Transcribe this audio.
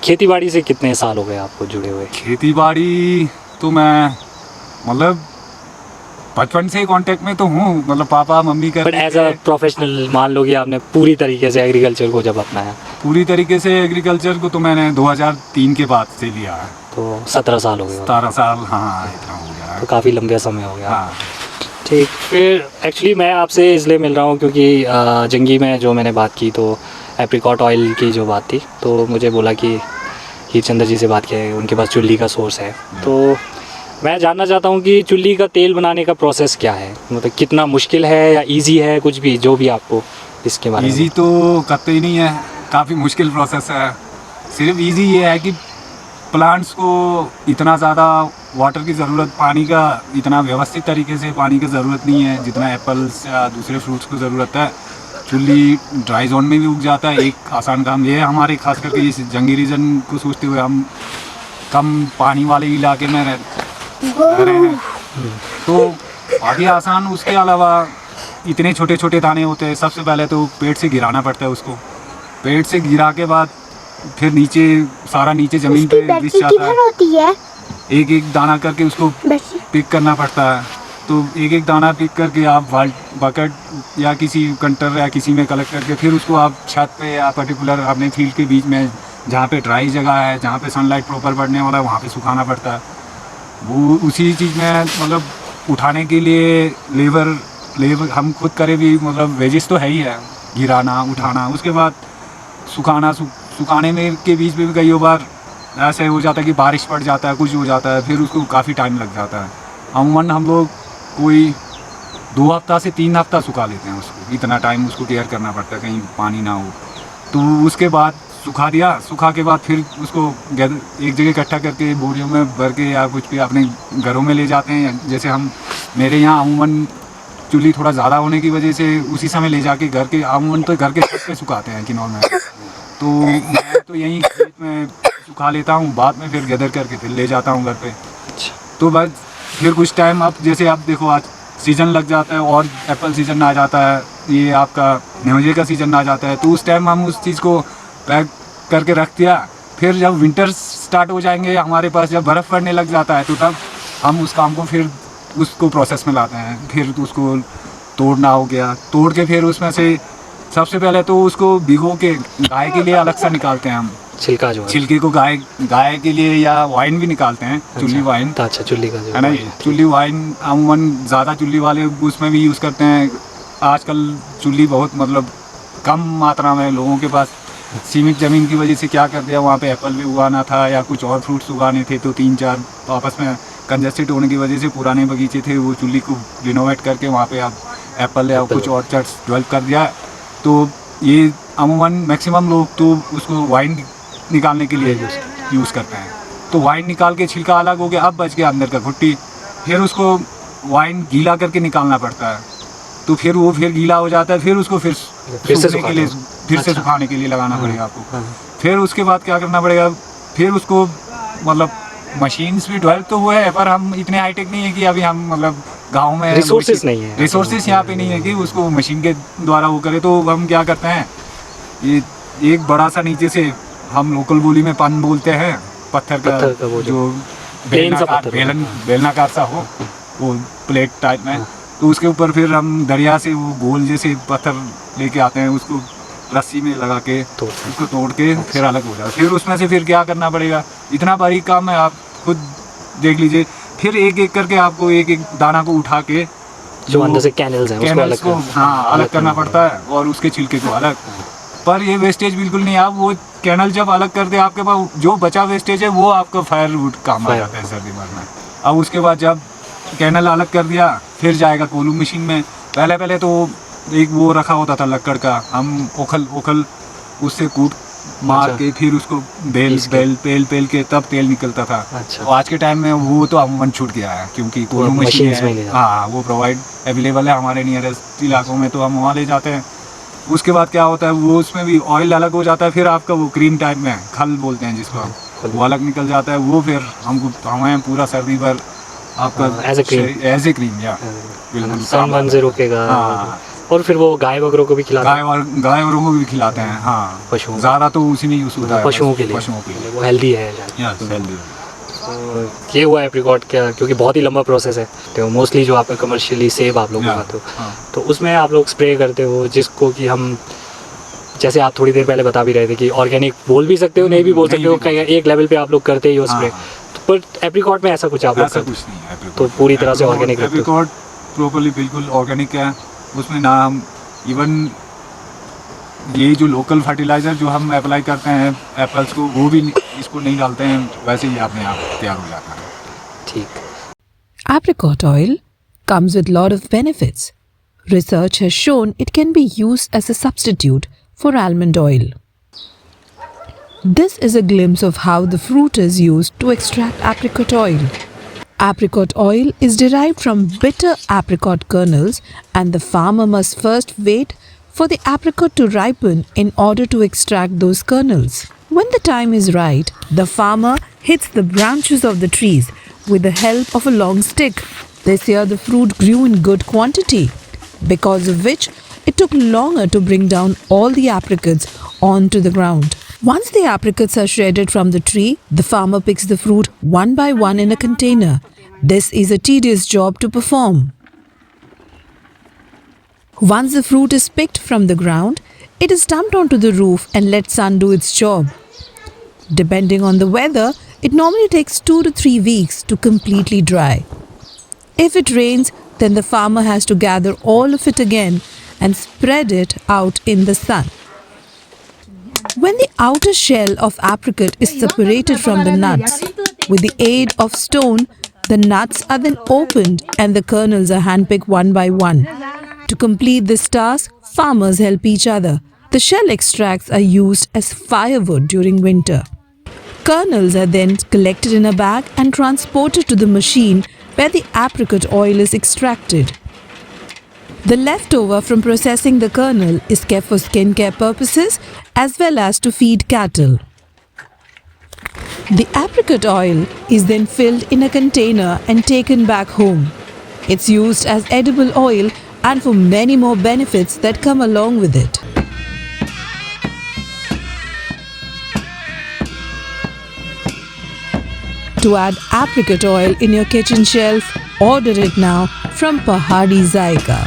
खेती बाड़ी से कितने साल हो गए आपको जुड़े हुए? खेती बाड़ी तो मैं मतलब बचपन से ही कांटेक्ट में तो हूँ, मतलब पापा मम्मी बट करते एज अ थे। प्रोफेशनल मान लो कि आपने पूरी तरीके से एग्रीकल्चर को जब अपनाया पूरी तरीके से एग्रीकल्चर को तो मैंने 2003 के बाद से लिया है। तो 17 साल हो गए होंगे। 17 साल, हाँ इतना हो गया है। तो काफ़ी लंबे समय हो गया। हाँ ठीक, फिर एक्चुअली मैं आपसे इसलिए मिल रहा हूँ क्योंकि जंगी में जो मैंने बात की तो एप्रिकॉट ऑयल की जो बात थी, तो मुझे बोला कि हीरचंद्र जी से बात किया है, उनके पास चुल्ली का सोर्स है। तो मैं जानना चाहता हूँ कि चुल्ली का तेल बनाने का प्रोसेस क्या है, मतलब कितना मुश्किल है या इजी है, कुछ भी जो भी आपको इसके बारे में। इजी तो कतई नहीं है, काफ़ी मुश्किल प्रोसेस है। सिर्फ इजी ये है कि प्लांट्स को इतना ज़्यादा वाटर की ज़रूरत, पानी का इतना व्यवस्थित तरीके से पानी की ज़रूरत नहीं है जितना एप्पल्स या दूसरे फ्रूट्स को ज़रूरत है। चुल्ली ड्राई जोन में भी उग जाता है। एक आसान काम ये है हमारे, खास करके इस जंगी रीजन को सोचते हुए हम कम पानी वाले इलाके में रह रहे हैं, तो बाकी आसान। उसके अलावा इतने छोटे छोटे दाने होते हैं, सबसे पहले तो पेड़ से गिराना पड़ता है उसको। पेड़ से गिरा के बाद फिर नीचे सारा नीचे ज़मीन पे बिछ जाता है। एक एक दाना करके उसको पिक करना पड़ता है। तो एक एक दाना पिक करके आप बकेट या किसी कंटर या किसी में कलेक्ट करके फिर उसको आप छत पे या पर्टिकुलर अपने फील्ड के बीच में जहाँ पे ड्राई जगह है, जहाँ पे सनलाइट प्रॉपर पड़ने वाला है, वहाँ पे सुखाना पड़ता है। वो उसी चीज़ में मतलब उठाने के लिए लेबर हम खुद करें भी, मतलब वेजेस तो है ही है, गिराना उठाना, उसके बाद सुखाना। सुखाने में के बीच में भी कई बार ऐसे हो जाता है कि बारिश पड़ जाता है, कुछ हो जाता है, फिर उसको काफ़ी टाइम लग जाता है। अमूमन हम लोग कोई 2 हफ्ता से 3 हफ्ता सुखा लेते हैं उसको। इतना टाइम उसको केयर करना पड़ता है कहीं पानी ना हो। तो उसके बाद सुखा दिया, सुखा के बाद फिर उसको एक जगह इकट्ठा करके बोरियों में भर के या कुछ भी अपने घरों में ले जाते हैं। जैसे हम मेरे यहाँ अमूमन चुल्ली थोड़ा ज़्यादा होने की वजह से उसी समय ले जाके घर के अमूमन तो घर के छत पे सुखाते हैं किनौर में। तो मैं तो यहीं खेत में सुखा लेता हूँ, बाद में फिर गैदर करके फिर ले जाता हूँ घर पे। तो बस फिर कुछ टाइम, अब जैसे आप देखो आज सीज़न लग जाता है और एप्पल सीज़न आ जाता है, ये आपका न्योजे का सीज़न आ जाता है, तो उस टाइम हम उस चीज़ को पैक करके रख दिया। फिर जब विंटर स्टार्ट हो जाएंगे हमारे पास, जब बर्फ़ पड़ने लग जाता है, तो तब हम उस काम को फिर उसको प्रोसेस में लाते हैं। फिर उसको तोड़ना हो गया, तोड़ के फिर उसमें से सबसे पहले तो उसको भिगो के गाय के लिए अलग से निकालते हैं हम छिलका जो है। छिलके को। गाय के लिए या वाइन भी निकालते हैं, चुल्ली वाइन। अच्छा, चुल्ली का जो है ना, चुल्ली वाइन अमूमन ज़्यादा चुल्ली वाले उसमें भी यूज़ करते हैं। आजकल चुल्ली बहुत मतलब कम मात्रा में लोगों के पास, सीमित ज़मीन की वजह से क्या कर दिया, वहाँ पे एप्पल भी उगाना था या कुछ और फ्रूट्स उगाने थे, तो 3-4 आपस में कंजस्टेड होने की वजह से पुराने बगीचे थे, वो चुल्ली को रिनोवेट करके वहाँ पे आप एप्पल या कुछ ऑर्चर्ड्स डेवलप कर दिया। तो ये अमूमन मैक्सिमम लोग तो उसको वाइन निकालने के लिए यूज़ करते हैं। तो वाइन निकाल के छिलका अलग हो गया, अब बच गया अंदर का घुट्टी। फिर उसको वाइन गीला करके निकालना पड़ता है, तो फिर वो फिर गीला हो जाता है। फिर उसको फिर से सूखने के लिए, फिर से सुखाने के लिए लगाना पड़ेगा आपको। फिर उसके बाद क्या करना पड़ेगा, फिर उसको मतलब मशीन्स भी डेवलप तो हुए हैं, पर हम इतने हाईटेक नहीं है कि अभी हम मतलब गांव में रिसोर्सेज नहीं है, रिसोर्सेज यहाँ पे नहीं है कि उसको मशीन के द्वारा वो करे। तो हम क्या करते हैं, ये एक बड़ा सा नीचे से हम लोकल बोली में पन बोलते हैं, पत्थर का वो जो बेलनाकार सा हो, वो प्लेट टाइप में, तो उसके ऊपर फिर हम दरिया से वो गोल जैसे पत्थर लेके आते हैं, उसको रस्सी में लगा के उसको तोड़ के फिर अलग हो जाए। फिर उसमें से फिर क्या करना पड़ेगा, इतना बारीक काम है, आप खुद देख लीजिए। फिर एक एक करके आपको एक एक दाना को उठा के जो अंदर से कैनल्स हैं उसको अलग करना पड़ता है, और उसके छिलके को अलग। पर ये वेस्टेज बिल्कुल नहीं, आप वो कैनल जब अलग कर दे, आपके पास जो बचा वेस्टेज है वो आपका फायरवुड काम आ जाता है सर्दी में। अब उसके बाद जब कैनल अलग कर दिया, फिर जाएगा कोलू मशीन में। पहले तो एक वो रखा होता था लकड़ का, हम ओखल उससे कूट मार के फिर उसको पेल के तब तेल निकलता था। अच्छा। तो आज के टाइम में वो तो अमूमन छूट गया है, क्योंकि कोलू मशीन है, हाँ वो प्रोवाइड अवेलेबल है हमारे नियरेस्ट इलाकों में, तो हम वहाँ ले जाते हैं। उसके बाद क्या होता है, वो उसमें भी ऑयल अलग हो जाता है, फिर आपका वो क्रीम टाइप में खल बोलते हैं जिसको, वो अलग निकल जाता है। वो फिर हमें पूरा सर्दी भर आपका एज ए क्रीम या बिल्कुल सन से रोकेगा। हाँ, और फिर वो गाय वगैरह को भी खिलाते हैं? गाय और को भी खिलाते हैं, हाँ। पशुओं ज़्यादा तो उसी में यूज़ होता है, पशुओं के लिए वो हेल्दी है Yes, healthy। ये हुआ एप्रिकॉट क्या, क्योंकि बहुत ही लंबा प्रोसेस है। तो मोस्टली जो आपका कमर्शियली सेब आप लोग उगाते हो, हाँ। तो उसमें आप लोग स्प्रे करते हो, जिसको कि हम, जैसे आप थोड़ी देर पहले बता भी रहे थे कि ऑर्गेनिक बोल भी सकते हो, नहीं भी बोल सकते हो, कहीं एक लेवल पे आप लोग करते ही हो स्प्रे। पर एप्रिकॉट में ऐसा कुछ आप लोग ऐसा करते कुछ नहीं है apricot तो पूरी तरह से ऑर्गेनिक रखते हो? एप्रिकॉट प्रॉपर्ली बिल्कुल ऑर्गेनिक है। उसमें ना हम इवन ये जो लोकल फर्टिलाइज़र जो हम अप्लाई करते हैं एप्पल्स को, वो भी इसको नहीं डालते हैं, वैसे ही अपने आप तैयार हो जाता है। ठीक। Apricot oil comes with lot of benefits. Research has shown it can be used as a substitute for almond oil. This is a glimpse of how the fruit is used to extract apricot oil. Apricot oil is derived from bitter apricot kernels, and the farmer must first wait for the apricot to ripen in order to extract those kernels. When the time is right, the farmer hits the branches of the trees with the help of a long stick. This year the fruit grew in good quantity, because of which it took longer to bring down all the apricots onto the ground. Once the apricots are shredded from the tree, the farmer picks the fruit one by one in a container. This is a tedious job to perform. Once the fruit is picked from the ground, it is dumped onto the roof and let sun do its job. Depending on the weather, it normally takes 2 to 3 weeks to completely dry. If it rains, then the farmer has to gather all of it again and spread it out in the sun. When the outer shell of apricot is separated from the nuts, with the aid of stone, the nuts are then opened and the kernels are handpicked one by one. To complete this task, farmers help each other. The shell extracts are used as firewood during winter. Kernels are then collected in a bag and transported to the machine where the apricot oil is extracted. The leftover from processing the kernel is kept for skincare purposes as well as to feed cattle. The apricot oil is then filled in a container and taken back home. It's used as edible oil and for many more benefits that come along with it. To add apricot oil in your kitchen shelf, order it now from Pahadi Zaika.